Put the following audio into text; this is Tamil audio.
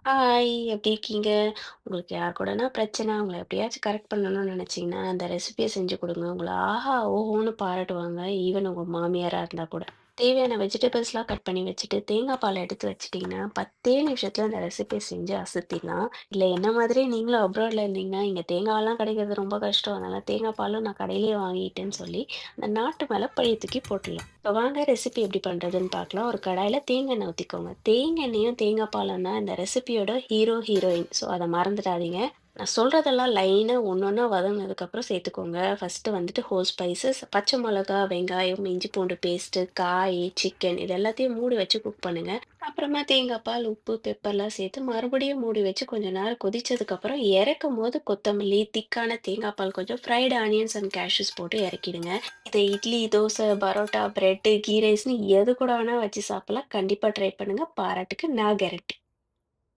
ஹாய், எப்படி இருக்கீங்க? உங்களுக்கு யார் கூடனா பிரச்சனை, அவங்கள எப்படியாச்சும் கரெக்ட் பண்ணணும்னு நினைச்சீங்கன்னா, அந்த ரெசிபிய செஞ்சு குடுங்க. உங்கள ஆஹா, ஓஹோன்னு பாராட்டுவாங்க. ஈவன் உங்க மாமியாரா இருந்தா கூட. தேவையான வெஜிடபிள்ஸ்லாம் கட் பண்ணி வச்சுட்டு, தேங்காய் பால் எடுத்து வச்சுட்டீங்கன்னா, 10 நிமிஷத்துல அந்த ரெசிபிய செஞ்சு அசத்திடலாம். இல்ல என்ன மாதிரி நீங்களும் அப்ராட்ல இருந்தீங்கன்னா, இங்க தேங்காய்லாம் கிடைக்கிறது ரொம்ப கஷ்டம். அதனால தேங்காய் பாலும் நான் கடையிலேயே வாங்கிட்டேன்னு சொல்லி, அந்த நாட்டு மேல பழிய தூக்கி போட்டுடலாம். இப்ப வாங்க ரெசிபி எப்படி பண்றதுன்னு பார்க்கலாம். ஒரு கடாயில தேங்காய் எண்ணெய் ஊத்திக்கோங்க. தேங்காய் எண்ணெயும், தேங்காய் பாலும் தான் இந்த ரெசிபியோட ஹீரோ, ஹீரோயின். ஸோ அத மறந்துடாதீங்க. நான் சொல்றதெல்லாம் லைனா ஒண்ணொண்ணா வதங்குனதுக்கப்புறம் சேர்த்துக்கோங்க. ஃபர்ஸ்ட்டு வந்துட்டு ஹோல் ஸ்பைசஸ், பச்சை மிளகா, வெங்காயம், இஞ்சி பூண்டு பேஸ்ட்டு, காய், சிக்கன் இது எல்லாத்தையும் மூடி வச்சு குக் பண்ணுங்க. அப்புறமா தேங்காய் பால், உப்பு, பெப்பர்லாம் சேர்த்து மறுபடியும் மூடி வச்சு கொஞ்ச நேரம் கொதிச்சதுக்கப்புறம் இறக்கும்போது கொத்தமல்லி, திக்கான தேங்காய் பால் கொஞ்சம் ஃப்ரைடு ஆனியன்ஸ் அண்ட் கேஷ்யூஸ் போட்டு இறக்கிடுங்க. இது இட்லி, தோசை, பரோட்டா, பிரெட்டு, கீ ரைஸ்ன்னு எது கூட வேணா வச்சு சாப்பிடலாம். கண்டிப்பா ட்ரை பண்ணுங்க. பாராட்டுக்கு நான் கேரண்டி.